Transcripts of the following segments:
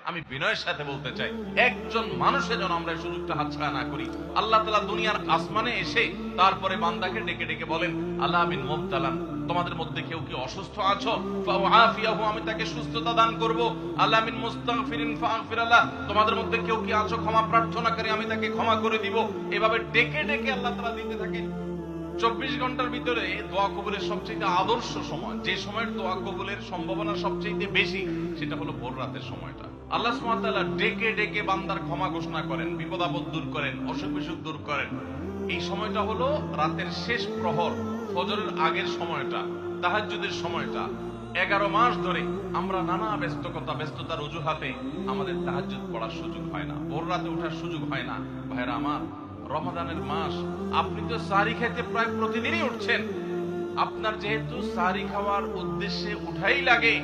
আমি বিনয়ের সাথে বলতে চাই, একজন মানুষের যেন আমরা এই সুযোগটা হাতছাড়া না করি। আল্লাহ তাআলা দুনিয়ার আসমানে এসে তারপরে বান্দাকে ডেকে ডেকে বলেন, আলা মিন মুবতালান, তোমাদের মধ্যে কেউ কি অসুস্থ আছো, ফাউআফিয়াহু, আমি তাকে সুস্থতা দান করব। আলা মিন মুস্তাগফিরিন ফাগফির লাহ, তোমাদের মধ্যে কেউ কি আছো ক্ষমা প্রার্থনাকারী, আমি তাকে ক্ষমা করে দিব। এভাবে ডেকে ডেকে আল্লাহ তাআলা দিতে থাকেন। 24 ঘন্টার ভিতরে দোয়া কবুলের সবচেয়ে আদর্শ সময়, যে সময়ের দোয়া কবুলের সম্ভাবনা সবচেয়ে বেশি, সেটা হলো ভোর রাতের সময়টা। আল্লাহ সুবহানাহু ওয়া তাআলা ডেকে ডেকে বান্দার ক্ষমা ঘোষণা করেন, বিপদ আপদ দূর করেন, অসুখ বিসুখ দূর করেন। এই সময়টা হলো রাতের শেষ প্রহর, ফজরের আগের সময়টা, তাহাজ্জুদের সময়টা। 11 মাস ধরে আমরা নানা ব্যস্ততার অজুহাতে আমাদের তাহাজ্জুদ পড়ার সুযোগ হয় না, ভোর রাতে ওঠার সুযোগ হয় না। ভাইরা আমার, রমাদানের মাস, আপনি তো সাহরি খাইতে প্রায় প্রতিদিনই উঠছেন। আপনার যেহেতু সাহরি খাওয়ার উদ্দেশ্যে উঠাই লাগে,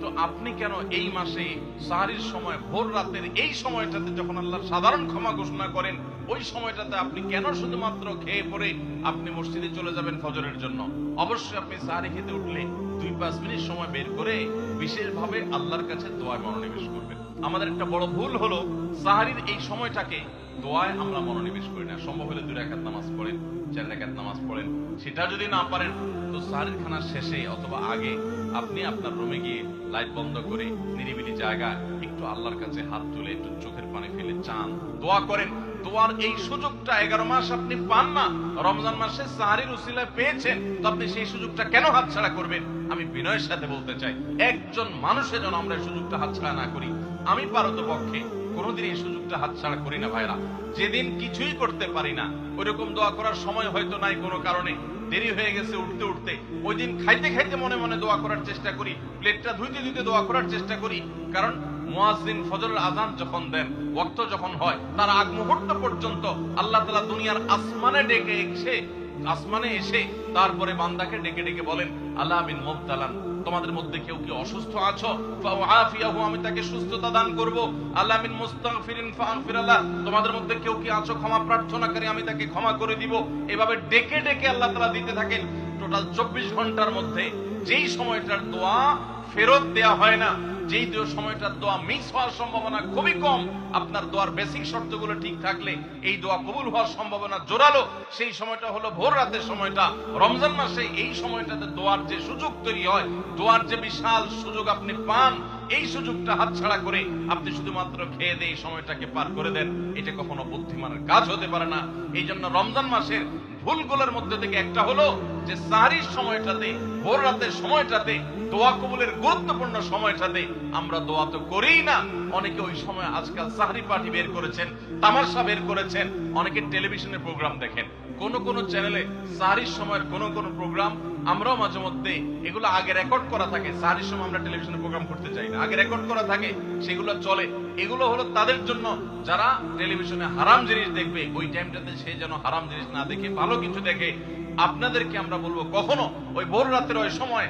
তো আপনি কেন এই মাসে সাহরির সময় ভোর রাতের এই সময়টাতে যখন আল্লাহ সাধারণ ক্ষমা ঘোষণা করেন, ওই সময়টাতে আপনি কেন শুধুমাত্র খেয়ে পরে আপনি মসজিদে চলে যাবেন ফজরের জন্য? অবশ্যই আপনি সাহরি খেতে উঠলে 2-5 মিনিট সময় বের করে বিশেষভাবে আল্লাহর কাছে দোয়ায় মনোনিবেশ করবেন। আমাদের একটা বড় ভুল হলো সাহরির এই সময়টাকে দোয়ায় আমরা মনোনিবেশ করি না। সম্ভব হলে 2 রাকাত নামাজ পড়েন, 4 রাকাত নামাজ পড়েন। সেটা যদি না পারেন, তো সাহরির খানার শেষে অথবা আগে আপনি আপনার রুমে গিয়ে লাইট বন্ধ করে নিরিবিলি জায়গা একটু আল্লাহর কাছে হাত তুলে একটু চোখের পানি ফেলে চান, দোয়া করেন। দোয়ার এই সুযোগটা 11 মাস আপনি পান না, রমজান মাসে সাহরির উসিলায় পেয়েছেন, তো আপনি সেই সুযোগটা কেন হাতছাড়া করবেন? আমি বিনয়ের সাথে বলতে চাই, একজন মানুষের যেন আমরা এই সুযোগটা হাতছাড়া না করি। আমি পারতপক্ষে কোনোদিন এই সুযোগটা হাতছাড়া করি না ভাইরা। যেদিন কিছুই করতে পারি না, ওইরকম দোয়া করার সময় হয়তো নাই, কোনো কারণে দেরি হয়ে গেছে উঠতে উঠতে, ওই দিন খাইতে খাইতে মনে মনে দোয়া করার চেষ্টা করি, প্লেটটা ধুইতে ধুইতে দোয়া করার চেষ্টা করি। কারণ মুয়াজ্জিন ফজরের আযান যখন দেন, ওয়াক্ত যখন হয়, তার আগ মুহূর্ত পর্যন্ত আল্লাহ তাআলা দুনিয়ার আসমানে এসে তারপরে বান্দাকে ডেকে ডেকে বলেন, আলা মিন মুবতালান, তোমাদের মধ্যে কেউ কি অসুস্থ আছো, ফাউআফিয়াহু, আমি তাকে সুস্থতা দান করব। আলা মিন মুস্তাগফিরিন ফাগফির লাহ, তোমাদের মধ্যে কেউ কি আছো ক্ষমা প্রার্থনাকারী, আমি তাকে ক্ষমা করে দিব। এভাবে ডেকে ডেকে আল্লাহ তাআলা দিতে থাকেন। টোটাল 24 ঘন্টার মধ্যে যেই সময়টার দোয়া ফেরত দেয়া হয় না, যেই সময়টার দোয়া মিস হওয়ার সম্ভাবনা খুবই কম, আপনার দোয়ার বেসিক শর্তগুলো ঠিক থাকলে এই দোয়া কবুল হওয়ার সম্ভাবনা জোরালো, সেই সময়টা হলো ভোর রাতের সময়টা। রমজান মাসে এই সময়টাতে দোয়ার যে সুযোগ তৈরি হয়, দোয়ার যে বিশাল সুযোগ আপনি পান, এই সুযোগটা হাতছাড়া করে আপনি শুধুমাত্র খেয়ে দিয়ে এই সময়টাকে পার করে দেন, এটা কখনো বুদ্ধিমানের কাজ হতে পারে না। এই জন্য রমজান মাসের ভুলগুলোর মধ্যে থেকে একটা হলো যে সাহরির সময়টাতে, ভোর রাতের সময়টাতে, দোয়া কবুলের গুরুত্বপূর্ণ সময়টাতে আমরা দোয়া তো করিই না। অনেকে ওই সময় আজকাল সাহরি পার্টি বের করেছেন, তামাশা বের করেছেন, অনেকে টেলিভিশনের প্রোগ্রাম দেখেন। কোন কোন চ্যানেলে সাহরির সময়ের কোন কোন প্রোগ্রাম আমরাও মাঝে মধ্যে, এগুলো আগে রেকর্ড করা থাকে। সাহরির সময় আমরা টেলিভিশনের প্রোগ্রাম করতে চাই না, আগে রেকর্ড করা থাকে, সেগুলো চলে। এগুলো হলো তাদের জন্য যারা টেলিভিশনে হারাম জিনিস দেখবে, ওই টাইমটাতে সে যেন হারাম জিনিস না দেখে ভালো কিছু দেখে। আপনাদেরকে আমরা বলবো, কখনো ওই ভোর রাতের ওই সময়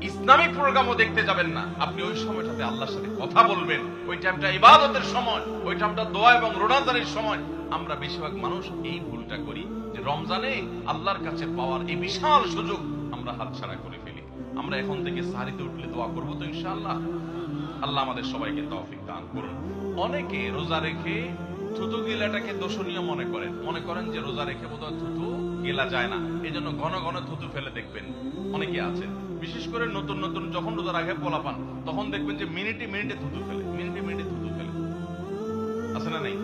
ইসলামিক প্রোগ্রামও দেখতে যাবেন না। আপনি ওই সময়টাতে আল্লাহর সাথে কথা বলবেন, ওই টাইমটা ইবাদতের সময়, ওই টাইমটা দোয়া এবং রোজাদারির সময়। আমরা বেশিরভাগ মানুষ এই ভুলটা করি যে রমজানে আল্লাহর কাছে পাওয়ার এই বিশাল সুযোগ আমরা হাতছাড়া করে ফেলি। আমরা এখন থেকে সাহরিতে উঠলে দোয়া করবো তো ইনশাআল্লাহ। আল্লাহ আমাদের সবাইকে তৌফিক দান করুন। অনেকে রোজা রেখে থুতু গিলাটাকে দোষণীয় মনে করেন যে রোজা রেখে বোধহয় থুতু গেলা যায় না, এই জন্য ঘন ঘন থুতু ফেলে দেখবেন অনেকে আছেন। বিশেষ করে নতুন নতুন যখন রোজা রাখে পোলা পান, তখন দেখবেন যে মিনিটে মিনিটে থুতু ফেলে, আছে না নেই?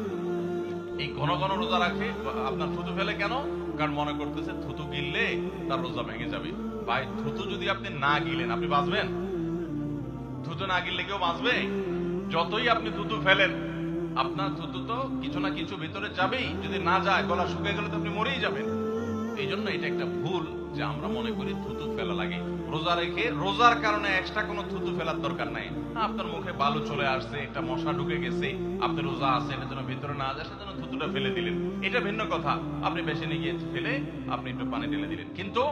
এই ঘন ঘন রোজা রাখে, আপনার থুতু ফেলে কেন? কারণ মনে করতেছে থুতু গিললে তার রোজা ভেঙে যাবে। ভাই, থুতু যদি আপনি না গিলেন, আপনি বাঁচবেন? থুতু না গিললে কেউ বাঁচবে? যতই আপনি থুতু ফেলেন, আপনার থুতু তো কিছু না কিছু ভিতরে যাবেই। যদি না যায়, গলা শুকিয়ে গেলে তো আপনি মরেই যাবেন। এই জন্য এটা একটা ভুল যে আমরা মনে করি থুতু ফেলা লাগে। রোজা রেখে রোজার কারণে এক্সট্রা কোনো থুতু ফেলার দরকার নাই। আপনার মুখে বালু চলে আসছে, একটা মশা ঢুকে গেছে, আপনি রোজা আছে, এটা যেন ভিতরে না যায়, সেজন্য থুতুটা ফেলে দিলেন, এটা ভিন্ন কথা। আপনি বেসিনে গিয়ে ফেলে আপনি একটু পানি ঢেলে দিলেন। কিন্তু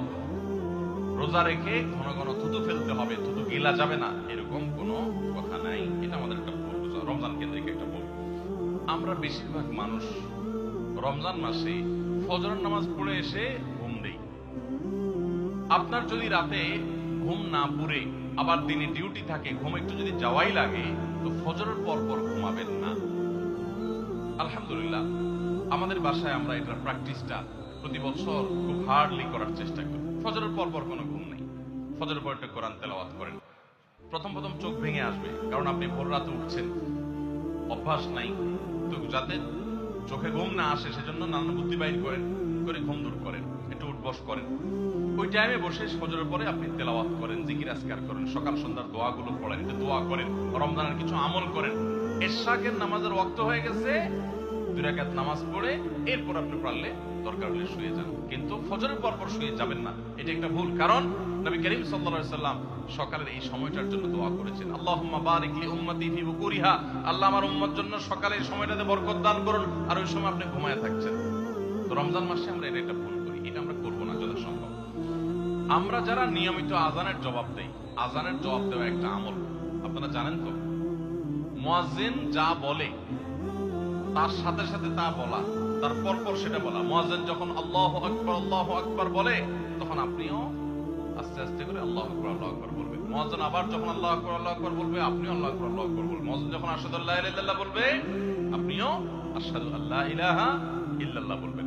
রোজা রেখে ঘন ঘন থুতু ফেলতে হবে, থুতু গিলা যাবে না, এরকম কোনো কথা নাই। এটা আমাদের একটা ভুল, রমজান কেন্দ্রিক একটা ভুল। আমরা বেশিরভাগ মানুষ রমজান মাসে ফজরের নামাজ পড়ে এসে ঘুম দেই। আপনার যদি রাতে ঘুম না পুরে আবার দিনে ডিউটি থাকে, ঘুম একটু যদি যাওয়াই লাগে, তো ফজরের পর পর ঘুম পাবেন না। আলহামদুলিল্লাহ, আমাদের বাসায় আমরা এটার প্র্যাকটিসটা প্রতি বছর খুব হার্ডলি করার চেষ্টা করি। ফজরের পর কোনো ঘুম নেই, ফজরের পর একটা কোরআন তেলাওয়াত করেন। প্রথম চোখ ভেঙে আসবে, কারণ আপনি ভোর রাতে উঠছেন, অভ্যাস নাই। তো যাতে চোখে ঘুম না আসে সেজন্য নানান বুদ্ধি বাইর করেন, করে ঘুম দূর করেন, একটু উঠবস করেন। ওই টাইমে বসে ফজরের পরে আপনি তেলাওয়াত করেন, জিকির আজকার করেন, সকাল সন্ধ্যার দোয়াগুলো পড়েন, একটু দোয়া করেন, রমজানের কিছু আমল করেন। এশরাকের নামাজের ওয়াক্ত হয়ে গেছে, 2 রাকাত নামাজ পড়ে এরপর আপনি পারলে দরকার হলে শুয়ে যান, কিন্তু ফজরের পর শুয়ে যাবেন না। এটা একটা ভুল, কারণ নবী করিম সাল্লাল্লাহু আলাইহি সাল্লাম সকালের এই সময়টার জন্য দোয়া করেছেন, আল্লাহুম্মা বারিক লি উম্মতি ফি বুকুরিহা, আল্লাহ আমার উম্মত জন্য সকালের সময়টাতে বরকত দান করুন। আর ওই সময় আপনি ঘুমায় থাকছেন। তো রমজান মাসে আমরা এটা ভুল করি, এটা আমরা করবো না যথাসম্ভব। আমরা যারা নিয়মিত আজানের জবাব দেই, আজানের জবাব দেওয়া একটা আমল, আপনারা জানেন তো, মুয়াজ্জিন যা বলে তার সাথে সাথে তা বলা, তার পরপর সেটা বলা। মুয়াজ্জিন যখন আল্লাহু আকবার বলে, তখন আপনিও আস্তে আস্তে করে আল্লাহু আকবার বলবেন। মুয়াজ্জিন আবার যখন আল্লাহু আকবার বলবে, আপনিও আল্লাহু আকবার বলবেন। মুয়াজ্জিন যখন আশহাদু আল্লা ইলাহা ইল্লাল্লাহ বলবে, আপনিও আশহাদু আল্লা ইলাহা ইল্লাল্লাহ বলবেন।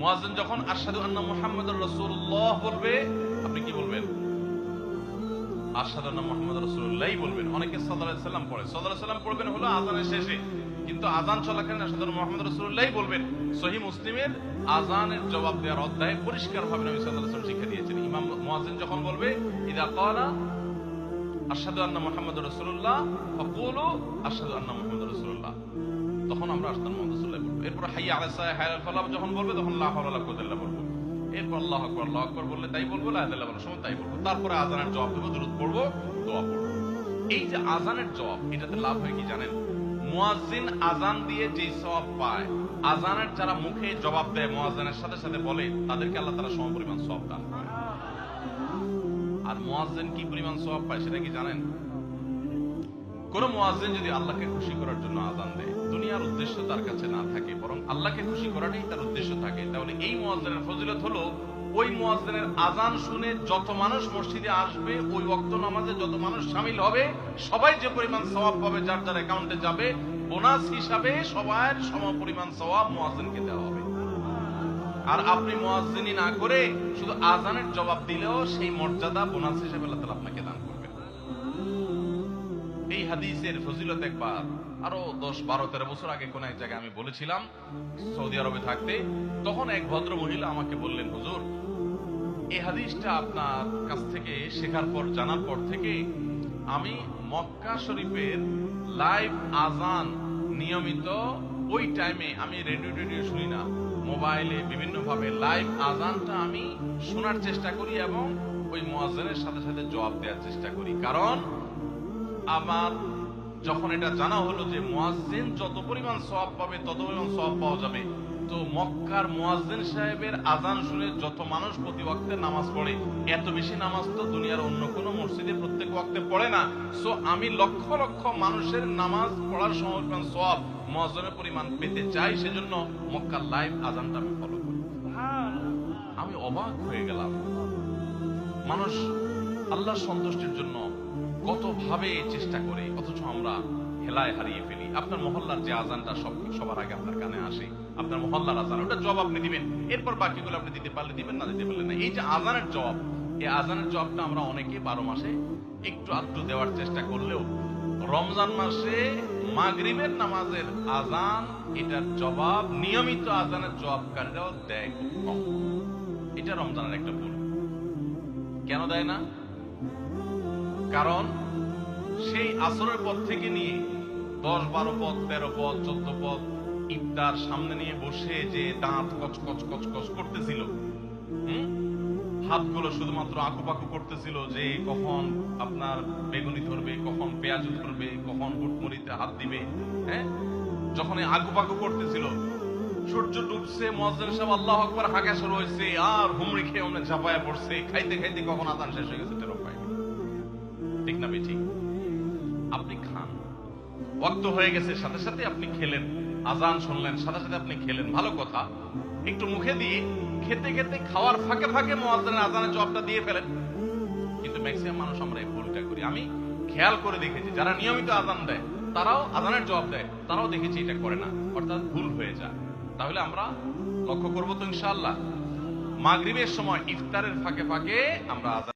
মুয়াজ্জিন যখন আশহাদু আন্না মুহাম্মাদুর রাসূলুল্লাহ বলবে, আপনি কি বলবেন? আশহাদু আন্না মুহাম্মাদুর রাসূলুল্লাহ বলবেন। অনেকে সাল্লাল্লাহু আলাইহি সাল্লাম পড়ে, সাল্লাল্লাহু আলাইহি সাল্লাম পড়বেন হলো আযানের শেষে, কিন্তু আযান চলাকালীন আশহাদু আন্না মুহাম্মাদুর রাসূলুল্লাহ বলবেন। সহিহ মুসলিমের আযানের জবাব দেওয়ার অধ্যায়ে পরিষ্কারভাবে নবী সাল্লাল্লাহু আলাইহি ওয়াসাল্লাম শিক্ষা দিয়েছেন। ইমাম মুয়াজ্জিন যখন বলবে ইযা ক্বালা আশহাদু আন্না মুহাম্মাদুর রাসূলুল্লাহ ফাকুলু আশহাদু আন্না মুহাম্মাদুর রাসূলুল্লাহ, তখন আমরা আশহাদু আন্না মুহাম্মাদুর রাসূলুল্লাহ বলবো। এরপর হাইয়া আলাস সালাহ হাইয়া আলাল ফালাহ যখন বলবে, তখন লা হাওলা ওয়ালা কুওয়াতা ইল্লা বিল্লাহ বলবো। এরপর আল্লাহু আকবার বললে তাই বলবো, লা ইলাহা ইল্লাল্লাহ বলার সময় তাই বলবো। তারপরে আযানের জবাব দেব, দুরূদ পড়বো, দোয়া পড়বো। এই যে আযানের জবাব, এটাতে লাভ হয় কি জানেন? মুয়াজ্জিন আযান দিয়ে যে সওয়াব পায়, আযানের যারা মুখে জবাব দেয়, মুয়াজ্জিনের সাথে সাথে বলে, তাদেরকে আল্লাহ তাআলা সমপরিমাণ সওয়াব দান করেন। আর মুয়াজ্জিন কি পরিমাণ সওয়াব পায় সেটা কি জানেন? কোন মুয়াজ্জিন যদি আল্লাহকে খুশি করার জন্য আযান দেয়, দুনিয়ার উদ্দেশ্য তার কাছে না থাকে, বরং আল্লাহকে খুশি করাটাই তার উদ্দেশ্য থাকে, তাহলে এই মুয়াজ্জিনের ফজিলত হলো, ওই মুয়াজ্জিনের আযান শুনে যত মানুষ মসজিদে আসবে, ওই ওয়াক্ত নামাজে যত মানুষ শামিল হবে, সবাই যে পরিমাণ সওয়াব পাবে, যার যার অ্যাকাউন্টে যাবে, বোনাস হিসাবে সবার সমপরিমাণ সওয়াব মুয়াজ্জিনকে দেওয়া হবে। আর আপনি মুয়াজ্জিনি না করে শুধু আযানের জবাব দিলেও সেই মর্যাদা বোনাস হিসেবে আল্লাহ তাআলা আপনাকে দান করবে। এই হাদিসের ফজিলত একবার আরো 10, 12, 13 বছর আগে কোন এক জায়গায় আমি বলেছিলাম, সৌদি আরবে থাকতে। তখন এক ভদ্র মহিলা আমাকে বললেন, হুজুর, এই হাদিসটা আপনার কাছ থেকে শেখার পর, জানার পর থেকে আমি মক্কা শরীফের লাইভ আযান নিয়মিত ওই টাইমে, আমি রেডিও শুনি না, মোবাইলে বিভিন্ন ভাবে লাইভ আযানটা আমি শোনার চেষ্টা করি এবং ওই মুয়াজ্জিনের সাথে সাথে জবাব দেওয়ার চেষ্টা করি। কারণ আমার যখন এটা জানা হলো যে মুয়াজ্জিন যত পরিমাণ সওয়াব পাবে তত পরিমাণ সওয়াব পাওয়া যাবে, তো মক্কার মুয়াজ্জিন সাহেবের আযান শুনে যত মানুষ প্রতি ওয়াক্তে নামাজ পড়ে, এত বেশি নামাজ তো দুনিয়ার অন্য কোনো মসজিদে প্রত্যেক ওয়াক্তে পড়ে না। সো আমি লক্ষ লক্ষ মানুষের নামাজ পড়ার সমপরিমাণ সওয়াব, মুয়াজ্জিনের পরিমাণ পেতে চাই, সেজন্য মক্কার লাইভ আযানটা আমি ফলো করি। আমি অবাক হয়ে গেলাম, মানুষ আল্লাহর সন্তুষ্টির জন্য কত ভাবে চেষ্টা করে, অথচ আমরা হেলায় হারিয়ে ফেলি। আপনার মহল্লার যে আযানটা সবার আগে আপনার কানে আসে, আপনার মহল্লার আযান, ওটা জবাব আপনি দিবেন, এরপর বাকিগুলো আপনি দিতে পারলে দিবেন, না দিতে পারলে না। এই যে আযানের জবাব, এই আযানের জবাবটা আমরা অনেকে 12 মাসে একটু আধটু দেওয়ার চেষ্টা করলেও, রমজান মাসে মাগরিবের নামাজের আযান, এটার জবাব নিয়মিত আযানের জবাবকারীরাও দেয় খুব কম। এটা রমজানের একটা ভুল। কেন দেয় না? কারণ সেই আসরের পর থেকে নিয়ে 10, 12 পদ, 13 পদ, 14 পদ ইফতার সামনে নিয়ে বসে যে দাঁত কচ করতেছিল, হাতগুলো শুধুমাত্র আঁকুপাকু করতেছিল যে কখন আপনার বেগুনি ধরবে, কখন পেঁয়াজ ধরবে, কখন গুটমরিতে হাত দিবে। হ্যাঁ, যখন আঁকুপাকু করতেছিল, সূর্য ডুবছে, মুয়াজ্জিন সাহেব আল্লাহু আকবার হাঁকা শুরু হয়েছে, আর হুমড়ি খেয়ে অনেক ঝাঁপায়া পড়ছে, খাইতে খাইতে কখন আযান শেষ হয়ে গেছে টেরও পায়। ঠিক না বেঠিক? আপনি খান, ওয়াক্ত হয়ে গেছে, সাথে সাথে আপনি খেলেন, আযান শুনলেন, সাথে সাথে আপনি খেলেন, ভালো কথা। একটু মুখে দিয়ে খেতে খেতে, খাওয়ার ফাঁকে ফাঁকে মুয়াজ্জিনের আযানের জবাবটা দিয়ে ফেলেন। কিন্তু ম্যাক্সিমাম মানুষ আমরা এই ভুলটা করি। আমি খেয়াল করে দেখেছি, যারা নিয়মিত আযান দেয় তারাও আজানের জবাব দেয়, তারাও দেখেছি এটা করে না, অর্থাৎ ভুল হয়ে যায়। তাহলে আমরা লক্ষ্য করবো তো ইনশাআল্লাহ মাগরিবের সময় ইফতারের ফাঁকে ফাঁকে আমরা আজান